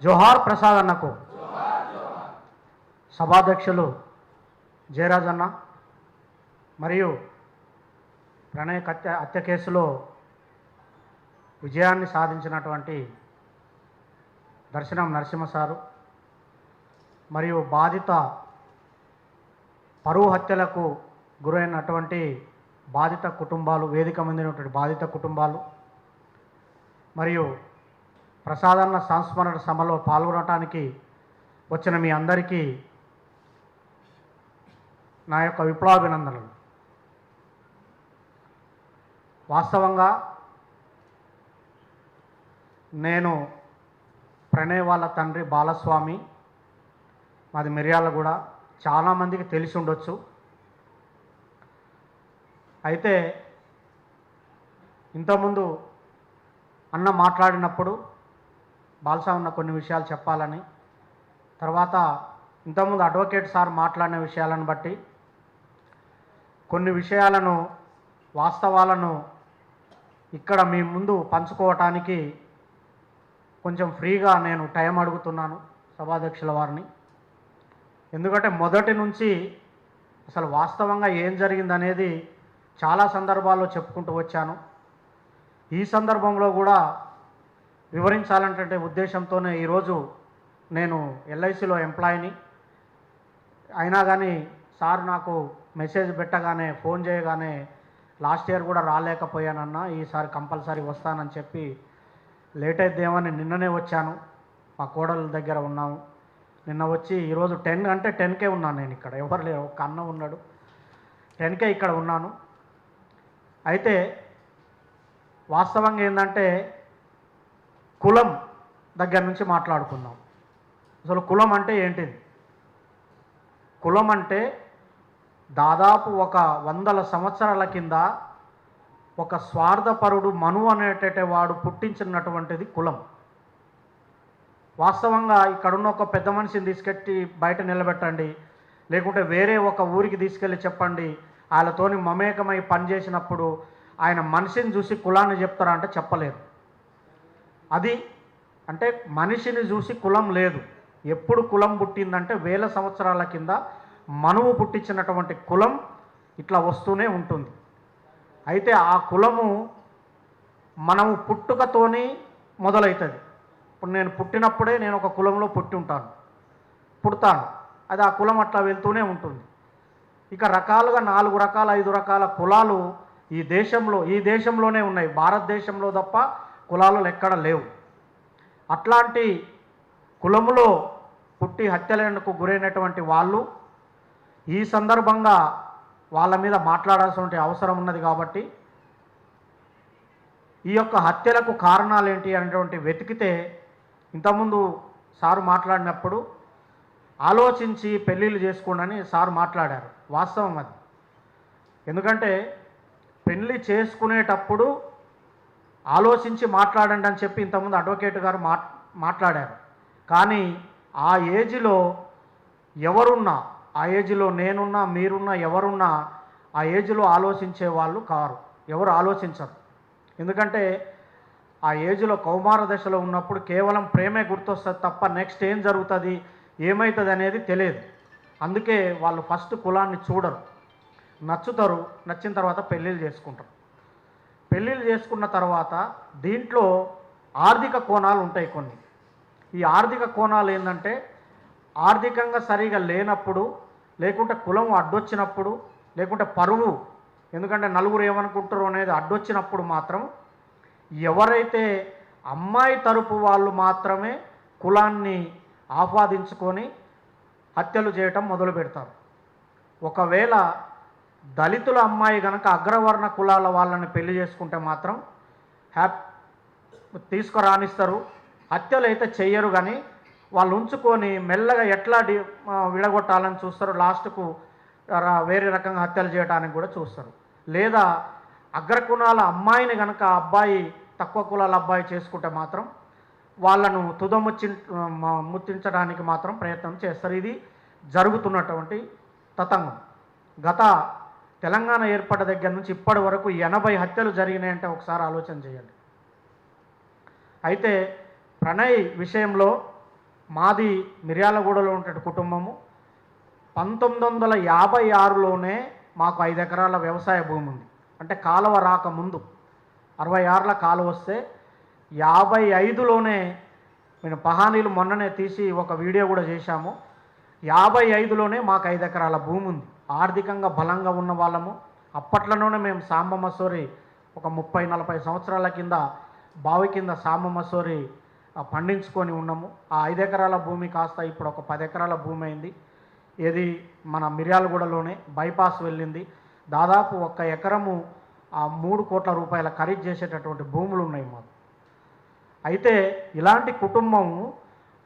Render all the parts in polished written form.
జోహార్ ప్రసాద్ అన్నకు. సభాధ్యక్షులు జయరాజ్ అన్న మరియు ప్రణయ్ హత్య కేసులో విజయాన్ని సాధించినటువంటి దర్శనం నరసింహ సారు మరియు బాధిత పరువు హత్యలకు గురైనటువంటి బాధిత కుటుంబాలు, వేదిక పొందినటువంటి బాధిత కుటుంబాలు మరియు ప్రసాదన్న సంస్మరణ సభలో పాల్గొనడానికి వచ్చిన మీ అందరికీ నా యొక్క విప్లవాభినందనలు. వాస్తవంగా నేను ప్రణయ్ వాళ్ళ తండ్రి బాలస్వామి, మాది మిర్యాలగూడ, చాలామందికి తెలిసి ఉండొచ్చు. అయితే ఇంతకుముందు అన్న మాట్లాడినప్పుడు బాలస్వామి కొన్ని విషయాలు చెప్పాలని, తర్వాత ఇంతకుముందు అడ్వకేట్ సార్ మాట్లాడిన విషయాలను బట్టి కొన్ని విషయాలను, వాస్తవాలను ఇక్కడ మీ ముందు పంచుకోవటానికి కొంచెం ఫ్రీగా నేను టైం అడుగుతున్నాను సభాధ్యక్షుల వారిని. ఎందుకంటే మొదటి నుంచి అసలు వాస్తవంగా ఏం జరిగిందనేది చాలా సందర్భాల్లో చెప్పుకుంటూ వచ్చాను. ఈ సందర్భంలో కూడా వివరించాలంటే ఉద్దేశంతోనే ఈరోజు నేను ఎల్ఐసిలో ఎంప్లాయీని అయినా కానీ సార్ నాకు మెసేజ్ పెట్టగానే, ఫోన్ చేయగానే లాస్ట్ ఇయర్ కూడా రాలేకపోయానన్నా, ఈసారి కంపల్సరీ వస్తానని చెప్పి లేట్ అయిద్దేమని నిన్ననే వచ్చాను. మా కోడల దగ్గర ఉన్నాము. నిన్న వచ్చి ఈరోజు 10 అంటే 10కే ఉన్నాను నేను ఇక్కడ. ఎవరు లేరు, ఒక అన్న ఉన్నాడు. 10కే ఇక్కడ ఉన్నాను. అయితే వాస్తవంగా ఏంటంటే కులం దగ్గర నుంచి మాట్లాడుకుందాం. అసలు కులం అంటే ఏంటిది? కులం అంటే దాదాపు ఒక 100 సంవత్సరాల కింద ఒక స్వార్థపరుడు మను అనేటటువంటి వాడు పుట్టించినటువంటిది కులం. వాస్తవంగా ఇక్కడున్న ఒక పెద్ద మనిషిని తీసుకెట్టి బయట నిలబెట్టండి, లేకుంటే వేరే ఒక ఊరికి తీసుకెళ్ళి చెప్పండి, వాళ్ళతోని మమేకమై పనిచేసినప్పుడు ఆయన మనిషిని చూసి కులాన్ని చెప్తారా అంటే చెప్పలేరు. అది అంటే మనిషిని చూసి కులం లేదు. ఎప్పుడు కులం పుట్టిందంటే 1000 సంవత్సరాల కింద మనువు పుట్టించినటువంటి కులం ఇట్లా వస్తూనే ఉంటుంది. అయితే ఆ కులము మనము పుట్టుకతోని మొదలవుతుంది. ఇప్పుడు నేను పుట్టినప్పుడే నేను ఒక కులంలో పుట్టాను. అది ఆ కులం అట్లా వెళ్తూనే ఉంటుంది. ఇక రకాలుగా 4 రకాల 5 రకాల కులాలు ఈ దేశంలోనే ఉన్నాయి. భారతదేశంలో తప్ప కులాలు ఎక్కడ లేవు. అట్లాంటి కులములో పుట్టి హత్యలకు గురైనటువంటి వాళ్ళు ఈ సందర్భంగా వాళ్ళ మీద మాట్లాడాల్సిన అవసరం ఉన్నది. కాబట్టి ఈ యొక్క హత్యలకు కారణాలు ఏంటి అనేటువంటి వెతికితే, ఇంతకుముందు సారు మాట్లాడినప్పుడు ఆలోచించి పెళ్ళిళ్ళు చేసుకోండి సారు మాట్లాడారు. వాస్తవం అది. ఎందుకంటే పెళ్ళి చేసుకునేటప్పుడు ఆలోచించి మాట్లాడండి అని చెప్పి ఇంతకుముందు అడ్వకేట్ గారు మాట్లాడారు. కానీ ఆ ఏజ్లో ఎవరున్నా, ఆ ఏజ్లో నేనున్నా, మీరున్నా, ఎవరున్నా ఆ ఏజ్లో ఆలోచించే వాళ్ళు కారు, ఎవరు ఆలోచించరు. ఎందుకంటే ఆ ఏజ్లో కౌమార దశలో ఉన్నప్పుడు కేవలం ప్రేమే గుర్తొస్తుంది తప్ప నెక్స్ట్ ఏం జరుగుతుంది, ఏమవుతుంది అనేది తెలియదు. అందుకే వాళ్ళు ఫస్ట్ కులాన్ని చూడరు, నచ్చుతారు. నచ్చిన తర్వాత పెళ్ళిళ్ళు చేసుకుంటారు. పెళ్ళిళ్ళు చేసుకున్న తర్వాత దీంట్లో ఆర్థిక కోణాలు ఉంటాయి కొన్ని. ఈ ఆర్థిక కోణాలు ఏంటంటే ఆర్థికంగా సరిగా లేనప్పుడు, లేకుంటే కులం అడ్డొచ్చినప్పుడు, లేకుంటే పరువు, ఎందుకంటే నలుగురు ఏమనుకుంటారు అనేది అడ్డొచ్చినప్పుడు మాత్రం ఎవరైతే అమ్మాయి తరపు వాళ్ళు మాత్రమే కులాన్ని ఆపాదించుకొని హత్యలు చేయటం మొదలు పెడతారు. ఒకవేళ దళితుల అమ్మాయి కనుక అగ్రవర్ణ కులాల వాళ్ళని పెళ్లి చేసుకుంటే మాత్రం తీసుకురానిస్తారు. హత్యలు అయితే చెయ్యరు, కానీ వాళ్ళు ఉంచుకొని మెల్లగా ఎట్లా విడగొట్టాలని చూస్తారు. లాస్ట్కు వేరే రకంగా హత్యలు చేయడానికి కూడా చూస్తారు. లేదా అగ్రకులాల అమ్మాయిని కనుక అబ్బాయి తక్కువ కులాల అబ్బాయి చేసుకుంటే మాత్రం వాళ్ళను ముత్తించడానికి మాత్రం ప్రయత్నం చేస్తారు. ఇది జరుగుతున్నటువంటి తతంగం. గత తెలంగాణ ఏర్పడ్డ దగ్గర నుంచి ఇప్పటి వరకు 80 హత్యలు జరిగినాయంటే ఒకసారి ఆలోచన చేయండి. అయితే ప్రణయ్ విషయంలో మాది మిర్యాలగూడలో ఉండే కుటుంబము 1956లోనే మాకు 5 ఎకరాల వ్యవసాయ భూమి ఉంది. అంటే కాలువ రాకముందు 66ల కాలువ వస్తే 55లోనే నేను పహానీలు మొన్ననే తీసి ఒక వీడియో కూడా చేశాము. 55లోనే మాకు 5 ఎకరాల భూమి ఉంది. ఆర్థికంగా బలంగా ఉన్న వాళ్ళము. అప్పట్లోనే మేము సాంబ మసూరి ఒక 30-40 సంవత్సరాల కింద బావి కింద సాంబ మసూరి పండించుకొని ఉన్నాము. ఆ 5 ఎకరాల భూమి కాస్త ఇప్పుడు ఒక 10 ఎకరాల భూమి అయింది. ఏది మన మిర్యాలగూడలోనే బైపాస్ వెళ్ళింది. దాదాపు 1 ఎకరము 3 కోట్ల రూపాయల ఖరీదు చేసేటటువంటి భూములు ఉన్నాయి మాకు. అయితే ఇలాంటి కుటుంబం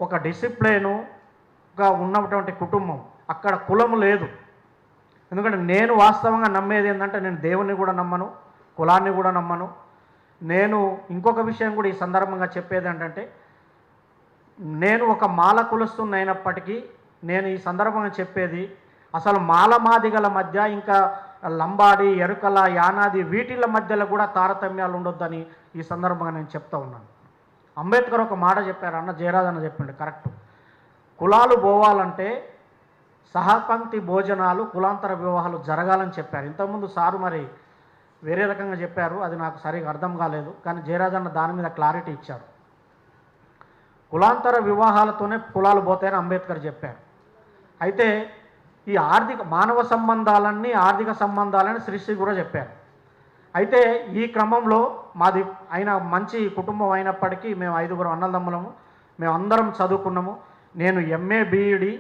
ఒక డిసిప్లిన్గా ఉన్నటువంటి కుటుంబం. అక్కడ కులము లేదు. ఎందుకంటే నేను వాస్తవంగా నమ్మేది ఏంటంటే నేను దేవుని కూడా నమ్మను, కులాన్ని కూడా నమ్మను. నేను ఇంకొక విషయం కూడా ఈ సందర్భంగా చెప్పేది ఏంటంటే నేను ఒక మాల కులస్తుని అయినప్పటికీ నేను ఈ సందర్భంగా చెప్పేది అసలు మాల మాదిగల మధ్య ఇంకా లంబాడి, ఎరుకల, యానాది వీటిల మధ్యలో కూడా తారతమ్యాలు ఉండొద్దని ఈ సందర్భంగా నేను చెప్తా ఉన్నాను. అంబేద్కర్ ఒక మాట చెప్పారు, అన్న జయరాజ్ అన్న చెప్పిండు కరెక్ట్. కులాలు పోవాలంటే సహపంక్తి భోజనాలు, కులాంతర వివాహాలు జరగాలని చెప్పారు. ఇంతకుముందు సారు మరి వేరే రకంగా చెప్పారు, అది నాకు సరిగా అర్థం కాలేదు. కానీ జయరాజ్ అన్న దాని మీద క్లారిటీ ఇచ్చారు. కులాంతర వివాహాలతోనే కులాలు పోతాయని అంబేద్కర్ చెప్పారు. అయితే ఈ మానవ సంబంధాలన్నీ ఆర్థిక సంబంధాలని శ్రీశ్రీ కూడా చెప్పారు. అయితే ఈ క్రమంలో మాది అయిన మంచి కుటుంబం అయినప్పటికీ మేము 5గురు అన్నదమ్ములము, మేము అందరం చదువుకున్నాము. నేను ఎంఏ బీఈడి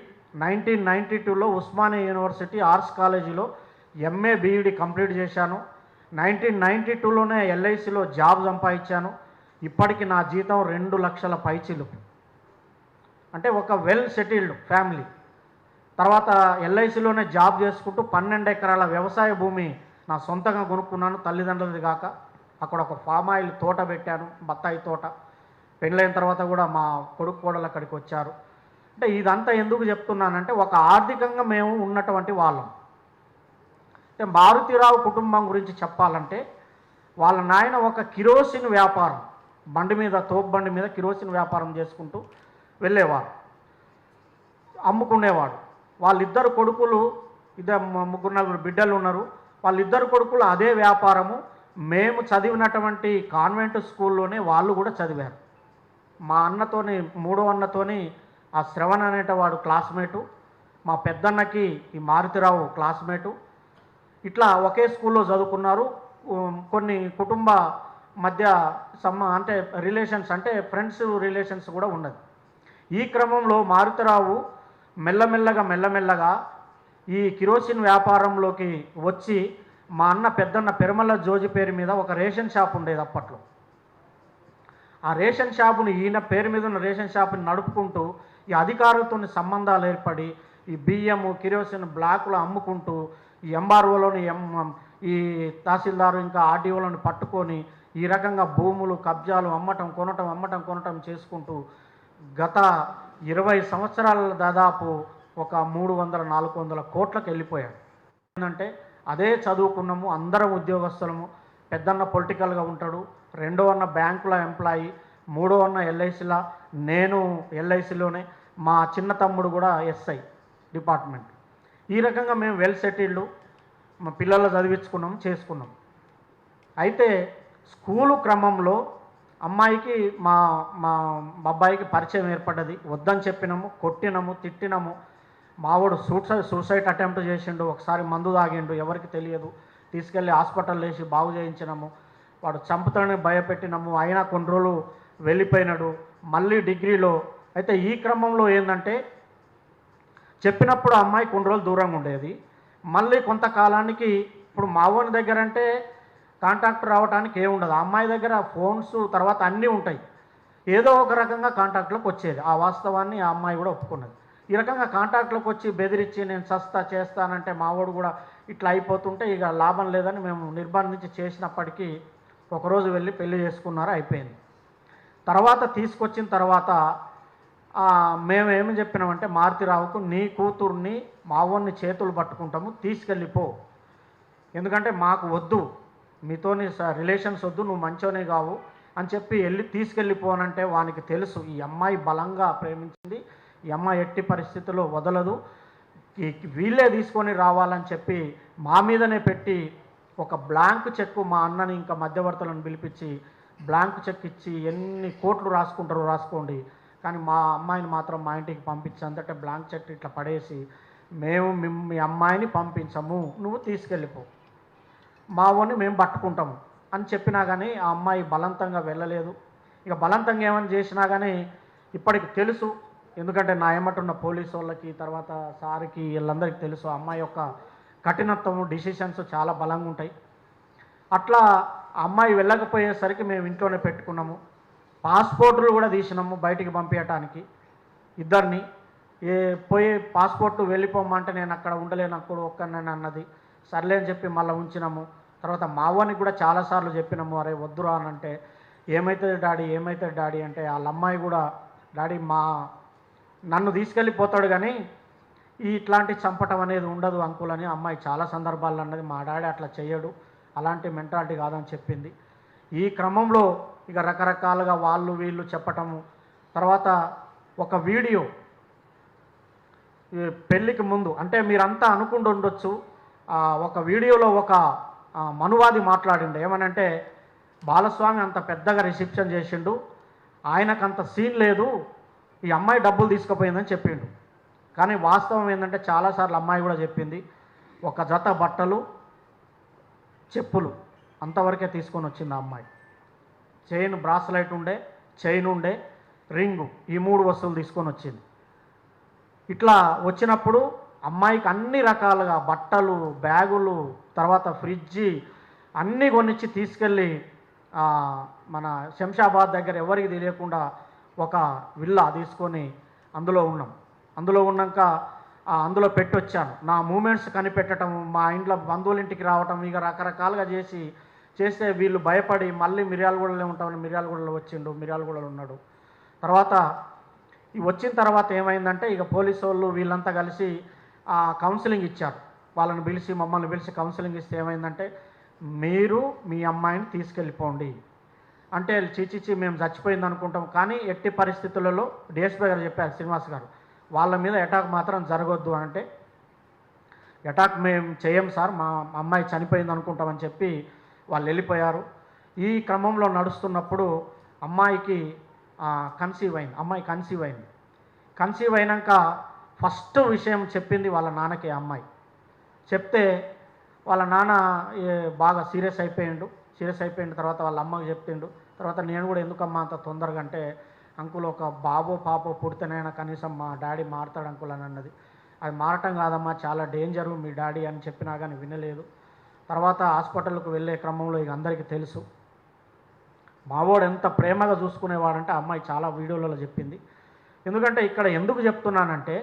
1992లో ఉస్మానియా యూనివర్సిటీ ఆర్ట్స్ కాలేజీలో ఎంఏ బీఈడి కంప్లీట్ చేశాను. 1992లోనే ఎల్ఐసిలో జాబ్ సంపాదించాను. ఇప్పటికి నా జీతం 2 లక్షల పైచిలుకు. అంటే ఒక వెల్ సెటిల్డ్ ఫ్యామిలీ. తర్వాత ఎల్ఐసిలోనే జాబ్ చేసుకుంటూ 12 ఎకరాల వ్యవసాయ భూమి నా సొంతంగా కొనుక్కున్నాను, తల్లిదండ్రులది కాక. అక్కడ ఒక ఫామ్ ఆయిల్ తోట పెట్టాను, బత్తాయి తోట. పెళ్ళైన తర్వాత కూడా మా కొడుకు కోడలు అక్కడికి వచ్చారు. అంటే ఇదంతా ఎందుకు చెప్తున్నానంటే ఒక ఆర్థికంగా మేము ఉన్నటువంటి వాళ్ళం. అంటే మారుతిరావు కుటుంబం గురించి చెప్పాలంటే వాళ్ళ నాయన ఒక కిరోసిన్ వ్యాపారం, బండి మీద తోపు బండి మీద కిరోసిన్ వ్యాపారం చేసుకుంటూ వెళ్ళేవారు, అమ్ముకునేవాడు. వాళ్ళిద్దరు కొడుకులు, 3-4 బిడ్డలు ఉన్నారు. వాళ్ళిద్దరు కొడుకులు అదే వ్యాపారము. మేము చదివినటువంటి కాన్వెంట్ స్కూల్లోనే వాళ్ళు కూడా చదివారు. మా అన్నతోని, 3వ అన్నతోని ఆ శ్రవణ్ అనేటవాడు క్లాస్మేటు, మా పెద్దన్నకి ఈ మారుతిరావు క్లాస్మేటు. ఇట్లా ఒకే స్కూల్లో చదువుకున్నారు. కొన్ని కుటుంబ మధ్య అంటే రిలేషన్స్, అంటే ఫ్రెండ్స్ రిలేషన్స్ కూడా ఉన్నది. ఈ క్రమంలో మారుతిరావు మెల్లమెల్లగా ఈ కిరోసిన్ వ్యాపారంలోకి వచ్చి మా అన్న పెద్దన్న పెరుమల జోజి పేరు మీద ఒక రేషన్ షాప్ ఉండేది అప్పట్లో. ఆ రేషన్ షాపుని, ఈయన పేరు మీద ఉన్న రేషన్ షాపుని నడుపుకుంటూ ఈ అధికారులతో సంబంధాలు ఏర్పడి ఈ బియ్యము కిరోసిన్ బ్లాకులు అమ్ముకుంటూ ఈ ఎంఆర్ఓలోని ఈ తహసీల్దారు ఇంకా ఆర్డీఓలను పట్టుకొని ఈ రకంగా భూములు కబ్జాలు అమ్మటం కొనటం చేసుకుంటూ గత 20 సంవత్సరాల దాదాపు ఒక 300-400 కోట్లకు వెళ్ళిపోయాడు. ఏంటంటే అదే చదువుకున్నాము, అందరం ఉద్యోగస్తులము. పెద్దన్న పొలిటికల్గా ఉంటాడు, 2వ అన్న బ్యాంకులో ఎంప్లాయీ, 3వ అన్న ఎల్ఐసిలా, నేను ఎల్ఐసిలోనే, మా చిన్న తమ్ముడు కూడా ఎస్ఐ డిపార్ట్మెంట్. ఈ రకంగా మేము వెల్ సెటిల్డ్, మా పిల్లలు చదివించుకున్నాము, చేసుకున్నాం. అయితే స్కూలు క్రమంలో అమ్మాయికి మా అబ్బాయికి పరిచయం ఏర్పడ్డది. వద్దని చెప్పినాము, కొట్టినాము, తిట్టినాము. మావాడు సూసైడ్ అటెంప్ట్ చేసిండు, ఒకసారి మందు తాగిండు, ఎవరికి తెలియదు. తీసుకెళ్ళి హాస్పిటల్ వేసి బాగు చేయించినాము. వాడు చంపుతాడని భయపెట్టినాము, అయినా కొన్ని రోజులు వెళ్ళిపోయినాడు. మళ్ళీ డిగ్రీలో. అయితే ఈ క్రమంలో ఏంటంటే చెప్పినప్పుడు అమ్మాయి కొన్ని రోజులు దూరంగా ఉండేది. మళ్ళీ కొంతకాలానికి ఇప్పుడు మావోని దగ్గర అంటే కాంటాక్ట్ రావడానికి ఏముండదు, ఆ అమ్మాయి దగ్గర ఫోన్స్ తర్వాత అన్నీ ఉంటాయి. ఏదో ఒక రకంగా కాంటాక్ట్లోకి వచ్చేది. ఆ వాస్తవాన్ని ఆ అమ్మాయి కూడా ఒప్పుకున్నది. ఈ రకంగా కాంటాక్ట్లోకి వచ్చి బెదిరించి నేను చేస్తానంటే మావాడు కూడా ఇట్లా అయిపోతుంటే ఇక లాభం లేదని మేము నిర్బంధించి చేసినప్పటికీ ఒకరోజు వెళ్ళి పెళ్లి చేసుకున్నారు, అయిపోయింది. తర్వాత తీసుకొచ్చిన తర్వాత మేము ఏమి చెప్పినామంటే మారుతిరావుకు, నీ కూతుర్ని మావోన్ని చేతులు పట్టుకుంటాము, తీసుకెళ్ళిపో, ఎందుకంటే మాకు వద్దు, మీతోని రిలేషన్స్ వద్దు, నువ్వు మంచోనే కావు, అని చెప్పి తీసుకెళ్ళిపోనంటే వానికి తెలుసు ఈ అమ్మాయి బలంగా ప్రేమించింది, ఈ అమ్మాయి ఎట్టి పరిస్థితుల్లో వదలదు, వీళ్ళే తీసుకొని రావాలని చెప్పి మా మీదనే పెట్టి ఒక బ్లాంక్ చెక్ మా అన్నని ఇంకా మధ్యవర్తులను పిలిపించి బ్లాంక్ చెక్ ఇచ్చి ఎన్ని కోట్లు రాసుకుంటారో రాసుకోండి, కానీ మా అమ్మాయిని మాత్రం మా ఇంటికి పంపించి అంతటే బ్లాంక్ చెక్ ఇట్లా పడేసి మేము మీ అమ్మాయిని పంపించము, నువ్వు తీసుకెళ్ళిపో, మా వాడిని మేము పట్టుకుంటాము అని చెప్పినా కానీ ఆ అమ్మాయి బలవంతంగా వెళ్ళలేదు. ఇక బలవంతంగా ఏమని చేసినా కానీ ఇప్పటికి తెలుసు, ఎందుకంటే నా ఏమంటున్న పోలీసు వాళ్ళకి తర్వాత సార్కి వీళ్ళందరికీ తెలుసు అమ్మాయి యొక్క కఠినత్వము, డిసిషన్స్ చాలా బలంగా ఉంటాయి. అట్లా అమ్మాయి వెళ్ళకపోయేసరికి మేము ఇంట్లోనే పెట్టుకున్నాము. పాస్పోర్టులు కూడా తీసినాము బయటికి పంపించడానికి ఇద్దరిని. పోయి పాస్పోర్టు వెళ్ళిపోమంటే నేను అక్కడ ఉండలేను, అక్కడ ఒక్కనని అన్నది. సర్లే అని చెప్పి మళ్ళీ ఉంచినాము. తర్వాత మావానికి కూడా చాలాసార్లు చెప్పినాము, అరే వద్దురా అని అంటే ఏమవుతుంది డాడీ అంటే వాళ్ళ అమ్మాయి కూడా డాడీ నన్ను తీసుకెళ్ళిపోతాడు కానీ ఇట్లాంటి చంపటం అనేది ఉండదు అంకుల్ అని అమ్మాయి చాలా సందర్భాల్లో అన్నది. మా డాడీ అట్లా చేయడు, అలాంటి మెంటాలిటీ కాదని చెప్పింది. ఈ క్రమంలో ఇక రకరకాలుగా వాళ్ళు వీళ్ళు చెప్పటము. తర్వాత ఒక వీడియో పెళ్ళికి ముందు అంటే మీరంతా అనుకుంటూ ఉండొచ్చు, ఒక వీడియోలో ఒక మనువాది మాట్లాడిండు. ఏమనంటే బాలస్వామి అంత పెద్దగా రిసెప్షన్ చేసిండు, ఆయనకంత సీన్ లేదు, ఈ అమ్మాయి డబ్బులు తీసుకుపోయిందని చెప్పిండు. కానీ వాస్తవం ఏంటంటే చాలాసార్లు అమ్మాయి కూడా చెప్పింది, ఒక జత బట్టలు, చెప్పులు అంతవరకే తీసుకొని వచ్చింది ఆ అమ్మాయి. చైన్, బ్రాస్లైట్ ఉండే, చైన్ ఉండే, రింగు, ఈ 3 వస్తువులు తీసుకొని వచ్చింది. ఇట్లా వచ్చినప్పుడు అమ్మాయికి అన్ని రకాలుగా బట్టలు, బ్యాగులు, తర్వాత ఫ్రిడ్జి అన్నీ కొనిచ్చి తీసుకెళ్ళి మన శంషాబాద్ దగ్గర ఎవరికి తెలియకుండా ఒక విల్లా తీసుకొని అందులో ఉన్నాం. అందులో ఉన్నాక అందులో పెట్టొచ్చాను. నా మూమెంట్స్ కనిపెట్టడం, మా ఇంట్లో బంధువుల ఇంటికి రావటం, ఇక రకరకాలుగా చేస్తే వీళ్ళు భయపడి మళ్ళీ మిర్యాలగూడలో ఉంటామని మిర్యాలగూడలో వచ్చిండు, మిర్యాలగూడలో ఉన్నాడు. తర్వాత వచ్చిన తర్వాత ఏమైందంటే ఇక పోలీసు వాళ్ళు వీళ్ళంతా కలిసి కౌన్సిలింగ్ ఇచ్చారు. వాళ్ళని పిలిచి మమ్మల్ని పిలిచి కౌన్సిలింగ్ ఇస్తే ఏమైందంటే మీరు మీ అమ్మాయిని తీసుకెళ్ళిపోండి అంటే చీచిచ్చి మేము చచ్చిపోయింది అనుకుంటాం, కానీ ఎట్టి పరిస్థితులలో డిఎస్పీ గారు చెప్పారు, శ్రీనివాస్ గారు, వాళ్ళ మీద అటాక్ మాత్రం జరగొద్దు అంటే అటాక్ మేము చేయం సార్, మా అమ్మాయి చనిపోయింది అనుకుంటామని చెప్పి వాళ్ళు వెళ్ళిపోయారు. ఈ క్రమంలో నడుస్తున్నప్పుడు అమ్మాయికి అమ్మాయి కన్సీవ్ అయినాక ఫస్ట్ విషయం చెప్పింది వాళ్ళ నాన్నకి. అమ్మాయి చెప్తే వాళ్ళ నాన్న బాగా సీరియస్ అయిపోయిండు. తర్వాత వాళ్ళ అమ్మకి చెప్పిండు. తర్వాత నేను కూడా ఎందుకమ్మా అంత తొందరగా అంటే, అంకుల్ ఒక బాబో పాపో పుడితేనైనా కనీసం మా డాడీ మారుతాడు అంకుల్ అని అన్నది. అది మారటం కాదమ్మా, చాలా డేంజరు మీ డాడీ అని చెప్పినా కానీ వినలేదు. తర్వాత హాస్పిటల్కు వెళ్ళే క్రమంలో ఇక అందరికీ తెలుసు మావోడు ఎంత ప్రేమగా చూసుకునేవాడంటే అమ్మాయి చాలా వీడియోలలో చెప్పింది. ఎందుకంటే ఇక్కడ ఎందుకు చెప్తున్నానంటే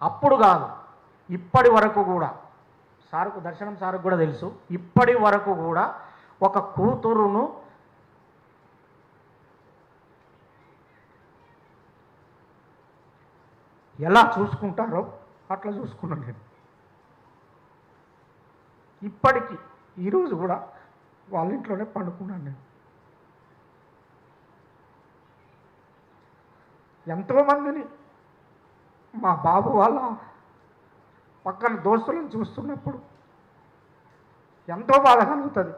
అప్పుడు కాదు, ఇప్పటి వరకు కూడా దర్శనం సార్కు కూడా తెలుసు, ఇప్పటి వరకు కూడా ఒక కూతురును ఎలా చూసుకుంటారో అట్లా చూసుకున్నాను నేను. ఇప్పటికీ ఈరోజు కూడా వాళ్ళ ఇంట్లోనే పండుకున్నాను నేను. ఎంతోమందిని మా బాబు వాళ్ళ పక్కన దోస్తులను చూస్తున్నప్పుడు ఎంతో బాధ కలుగుతుంది.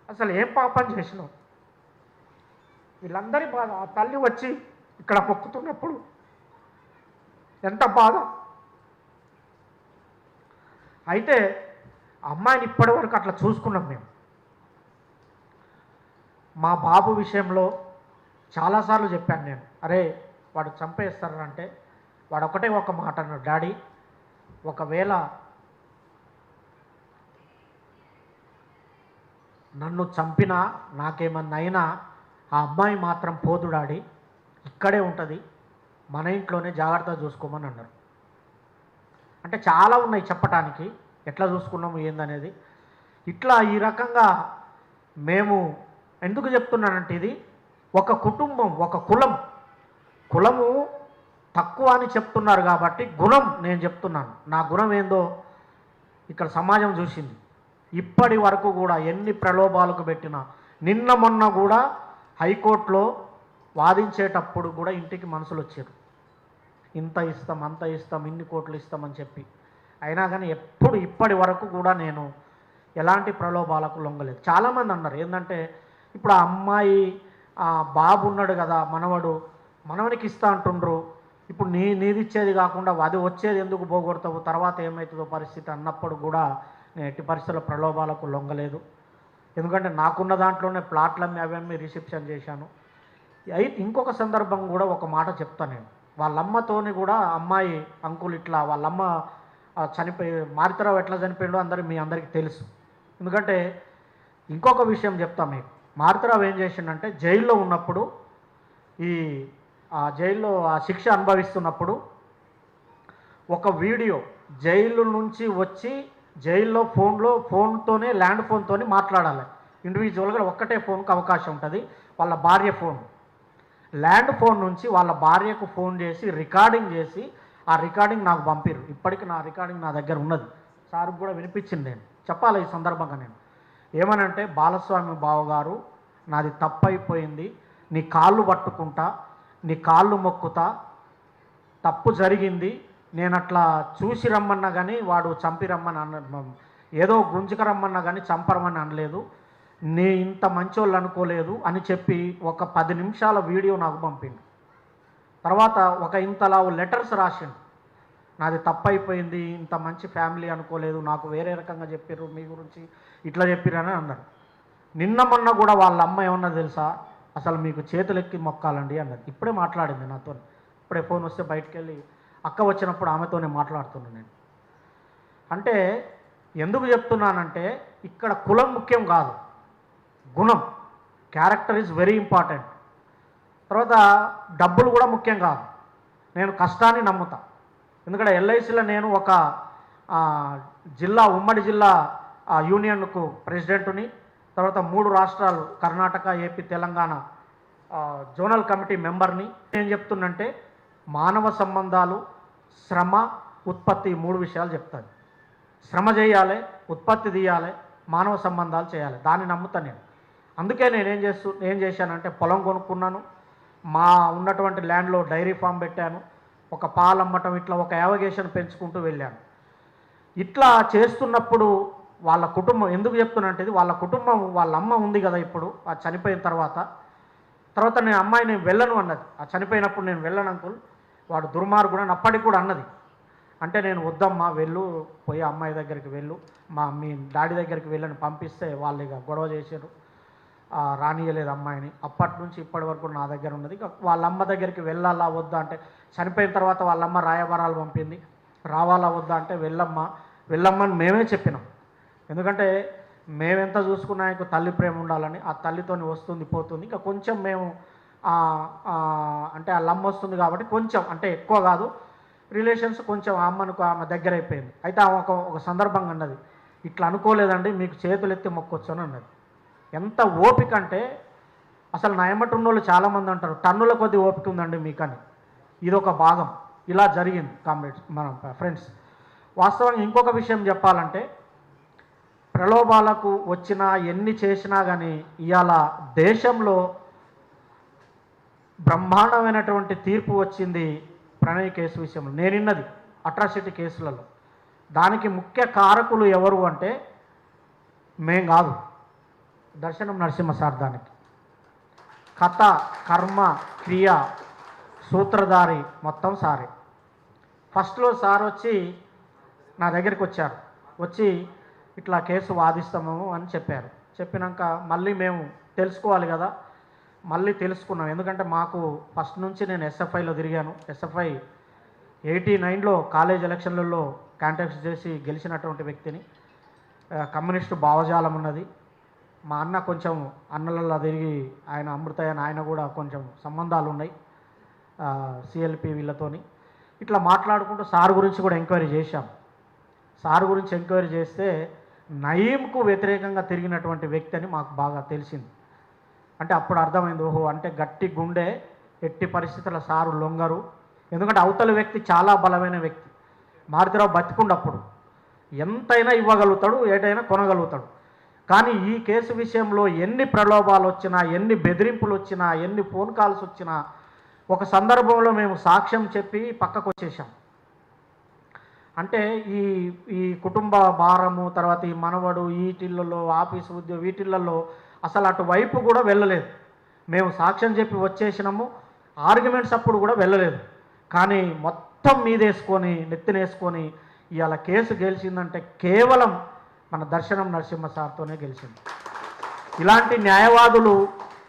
అసలు ఏం పాపం చేసినావు, వీళ్ళందరి బాధ. ఆ తల్లి వచ్చి ఇక్కడ మొక్కుతున్నప్పుడు ఎంత బాధ. అయితే అమ్మాయిని ఇప్పటివరకు అట్లా చూసుకున్నాం మేము. మా బాబు విషయంలో చాలాసార్లు చెప్పాను నేను, అరే వాడు చంపేస్తారంటే వాడు ఒకటే ఒక మాట అన్నాడు, డాడీ ఒకవేళ నన్ను చంపినా నాకేమన్నా అయినా ఆ అమ్మాయి మాత్రం పోదు డాడీ, ఇక్కడే ఉంటుంది, మన ఇంట్లోనే జాగ్రత్తగా చూసుకోమని అన్నారు. అంటే చాలా ఉన్నాయి చెప్పటానికి, ఎట్లా చూసుకున్నాము ఏందనేది. ఇట్లా ఈ రకంగా మేము ఎందుకు చెప్తున్నానంటే ఇది ఒక కుటుంబం, ఒక కులము తక్కువ అని చెప్తున్నారు కాబట్టి గుణం నేను చెప్తున్నాను. నా గుణం ఏందో ఇక్కడ సమాజం చూసింది. ఇప్పటి వరకు కూడా ఎన్ని ప్రలోభాలకు పెట్టినా, నిన్న మొన్న కూడా హైకోర్టులో వాదించేటప్పుడు కూడా ఇంటికి మనుషులు వచ్చారు, ఇంత ఇస్తాం అంత ఇస్తాం ఇన్ని కోట్లు ఇస్తామని చెప్పి. అయినా కానీ ఎప్పుడు ఇప్పటి వరకు కూడా నేను ఎలాంటి ప్రలోభాలకు లొంగలేదు. చాలామంది అన్నారు ఏంటంటే, ఇప్పుడు ఆ అమ్మాయి బాబు ఉన్నాడు కదా మనవనికి ఇస్తా అంటుండ్రు, ఇప్పుడు నీది ఇచ్చేది కాకుండా అది వచ్చేది ఎందుకు పోగొడతావు, తర్వాత ఏమవుతుందో పరిస్థితి అన్నప్పుడు కూడా నేను ఎట్టి పరిస్థితుల్లో ప్రలోభాలకు లొంగలేదు. ఎందుకంటే నాకున్న దాంట్లోనే ప్లాట్లమ్మి అవన్నీ రిసెప్షన్ చేశాను. అయితే ఇంకొక సందర్భం కూడా ఒక మాట చెప్తాను నేను. వాళ్ళమ్మతోని కూడా అమ్మాయి అంకుల్ ఇట్లా వాళ్ళమ్మ చనిపోయి మారుతరావు ఎట్లా చనిపోయిండో మీ అందరికీ తెలుసు. ఎందుకంటే ఇంకొక విషయం చెప్తాను మీకు. మారుతరావు ఏం చేసిండంటే జైల్లో ఉన్నప్పుడు జైల్లో ఆ శిక్ష అనుభవిస్తున్నప్పుడు ఒక వీడియో జైలు నుంచి వచ్చి జైల్లో ఫోన్తోనే ల్యాండ్ ఫోన్తోనే మాట్లాడాలి. ఇండివిజువల్గా ఒక్కటే ఫోన్కి అవకాశం ఉంటుంది. వాళ్ళ భార్య ఫోన్ ల్యాండ్ ఫోన్ నుంచి వాళ్ళ భార్యకు ఫోన్ చేసి రికార్డింగ్ చేసి ఆ రికార్డింగ్ నాకు పంపిరు. ఇప్పటికి నా రికార్డింగ్ నా దగ్గర ఉన్నది. సార్కి కూడా వినిపించింది. నేను చెప్పాలి ఈ సందర్భంగా. నేను ఏమనంటే, బాలస్వామి బావగారు నాది తప్పైపోయింది, నీ కాళ్ళు పట్టుకుంటా, నీ కాళ్ళు మొక్కుతా, తప్పు జరిగింది, నేను అట్లా చూసి రమ్మన్నా కానీ వాడు చంపి రమ్మని ఏదో గుంజుక రమ్మన్నా కానీ చంపరమని అనలేదు, నీ ఇంత మంచోళ్ళు అనుకోలేదు అని చెప్పి ఒక 10 నిమిషాల వీడియో నాకు పంపిండు. తర్వాత ఒక ఇంతలావు లెటర్స్ రాసిండు, నాది తప్పైపోయింది, ఇంత మంచి ఫ్యామిలీ అనుకోలేదు, నాకు వేరే రకంగా చెప్పారు మీ గురించి, ఇట్లా చెప్పిరని అన్నారు. నిన్న మొన్న కూడా వాళ్ళ అమ్మ ఏమన్నా తెలుసా, అసలు మీకు చేతులెక్కి మొక్కాలండి అన్నది. ఇప్పుడే మాట్లాడింది నాతో. ఇప్పుడే ఫోన్ వస్తే బయటికి వెళ్ళి అక్క వచ్చినప్పుడు ఆమెతోనే మాట్లాడుతున్నాను నేను. అంటే ఎందుకు చెప్తున్నానంటే, ఇక్కడ కులం ముఖ్యం కాదు, గుణం, క్యారెక్టర్ ఈజ్ వెరీ ఇంపార్టెంట్. తర్వాత డబ్బులు కూడా ముఖ్యం కాదు. నేను కష్టాన్ని నమ్ముతా. ఎందుకంటే ఎల్ఐసిలో నేను ఒక ఉమ్మడి జిల్లా యూనియన్కు ప్రెసిడెంట్ని, తర్వాత 3 రాష్ట్రాలు Karnataka, AP, Telangana zonal committee మెంబర్ని. ఏం చెప్తున్నంటే, మానవ సంబంధాలు, శ్రమ, ఉత్పత్తి 3 విషయాలు చెప్తాను. శ్రమ చేయాలి, ఉత్పత్తి తీయాలి, మానవ సంబంధాలు చేయాలి. దాన్ని నమ్ముతాను నేను. అందుకే నేను ఏం చేశానంటే, పొలం కొనుక్కున్నాను, మా ఉన్నటువంటి ల్యాండ్లో డైరీ ఫామ్ పెట్టాను, ఒక పాలు అమ్మటం, ఇట్లా ఒక యావగేషన్ పెంచుకుంటూ వెళ్ళాను. ఇట్లా చేస్తున్నప్పుడు వాళ్ళ కుటుంబం, ఎందుకు చెప్తున్నంటే, వాళ్ళ కుటుంబం, వాళ్ళ అమ్మ ఉంది కదా ఇప్పుడు చనిపోయిన తర్వాత నేను అమ్మాయి నేను వెళ్ళను అన్నది. చనిపోయినప్పుడు నేను వెళ్ళను అంకుల్, వాడు దుర్మార్గుడు అని అప్పటికి కూడా అన్నది. అంటే నేను వద్దమ్మా, వెళ్ళు, పోయి అమ్మాయి దగ్గరికి వెళ్ళు, మీ డాడీ దగ్గరికి వెళ్ళని పంపిస్తే వాళ్ళు ఇక గొడవ చేశారు, రానియలేదు అమ్మాయిని. అప్పటి నుంచి ఇప్పటి వరకు నా దగ్గర ఉన్నది. వాళ్ళ అమ్మ దగ్గరికి వెళ్ళాలా వద్దా అంటే, చనిపోయిన తర్వాత వాళ్ళమ్మ రాయబారాలు పంపింది, రావాలా వద్దా అంటే వెళ్ళమ్మని మేమే చెప్పినాం. ఎందుకంటే మేమెంత చూసుకున్నా ఇంకో తల్లి ప్రేమ ఉండాలని, ఆ తల్లితోని వస్తుంది పోతుంది. ఇంకా కొంచెం మేము అంటే వాళ్ళ అమ్మ వస్తుంది కాబట్టి కొంచెం, అంటే ఎక్కువ కాదు, రిలేషన్స్ కొంచెం అమ్మకు ఆమె దగ్గర అయిపోయింది. అయితే ఆమె ఒక సందర్భంగా అన్నది, ఇట్లా అనుకోలేదండి, మీకు చేతులు ఎత్తి మొక్కొచ్చు అని అన్నది. ఎంత ఓపిక అంటే, అసలు నా ఎమ్మటి ఉన్నోళ్ళు చాలామంది అంటారు, టన్నుల కొద్ది ఓపిక ఉందండి మీకని. ఇదొక భాగం. ఇలా జరిగింది కామ్రేడ్స్, మన ఫ్రెండ్స్. వాస్తవంగా ఇంకొక విషయం చెప్పాలంటే, ప్రలోభాలకు వచ్చినా ఎన్ని చేసినా కానీ ఇవాళ దేశంలో బ్రహ్మాండమైనటువంటి తీర్పు వచ్చింది ప్రణయ్ కేసు విషయంలో. నేనిన్నది అట్రాసిటీ కేసులలో. దానికి ముఖ్య కారకులు ఎవరు అంటే మేం కాదు, దర్శనం నరసింహ సార్. దానికి కథ, కర్మ, క్రియ, సూత్రధారి మొత్తం సారే. ఫస్ట్లో సార్ వచ్చి నా దగ్గరికి వచ్చారు, వచ్చి ఇట్లా కేసు వాదిస్తాము అని చెప్పారు. చెప్పినాక మళ్ళీ మేము తెలుసుకోవాలి కదా, మళ్ళీ తెలుసుకున్నాం. ఎందుకంటే మాకు ఫస్ట్ నుంచి నేను ఎస్ఎఫ్ఐలో తిరిగాను. ఎస్ఎఫ్ఐ 89లో కాలేజ్ ఎలక్షన్లలో కాంటాక్ట్స్ చేసి గెలిచినటువంటి వ్యక్తిని. కమ్యూనిస్టు భావజాలం ఉన్నది. మా అన్న కొంచెం అన్నలలో తిరిగి, ఆయన అమృతయ్య ఆయన కూడా కొంచెం సంబంధాలు ఉన్నాయి సిఎల్పి వీళ్ళతోని. ఇట్లా మాట్లాడుకుంటూ సార్ గురించి కూడా ఎంక్వైరీ చేశాం. సార్ గురించి ఎంక్వైరీ చేస్తే నయీంకు వ్యతిరేకంగా తిరిగినటువంటి వ్యక్తి అని మాకు బాగా తెలిసింది. అంటే అప్పుడు అర్థమైంది, ఓహో, అంటే గట్టి గుండె, ఎట్టి పరిస్థితుల సారు లొంగరు. ఎందుకంటే అవతల వ్యక్తి చాలా బలమైన వ్యక్తి. మారుతిరావు బతికుండప్పుడు ఎంతైనా ఇవ్వగలుగుతాడు, ఏటైనా కొనగలుగుతాడు. కానీ ఈ కేసు విషయంలో ఎన్ని ప్రలోభాలు వచ్చినా, ఎన్ని బెదిరింపులు వచ్చినా, ఎన్ని ఫోన్ కాల్స్ వచ్చినా, ఒక సందర్భంలో మేము సాక్ష్యం చెప్పి పక్కకు వచ్చేసాం. అంటే ఈ ఈ కుటుంబ భారము, తర్వాత ఈ మనవడు, వీటిళ్ళలో ఆఫీసు ఉద్యోగం, వీటిళ్ళల్లో అసలు అటువైపు కూడా వెళ్ళలేదు. మేము సాక్ష్యం చెప్పి వచ్చేసినాము, ఆర్గ్యుమెంట్స్ అప్పుడు కూడా వెళ్ళలేదు. కానీ మొత్తం మీదేసుకొని, నెత్తినేసుకొని ఇవాళ కేసు గెలిచిందంటే కేవలం మన దర్శనం నరసింహ సార్తోనే గెలిచింది. ఇలాంటి న్యాయవాదులు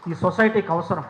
ఈ సొసైటీకి అవసరం.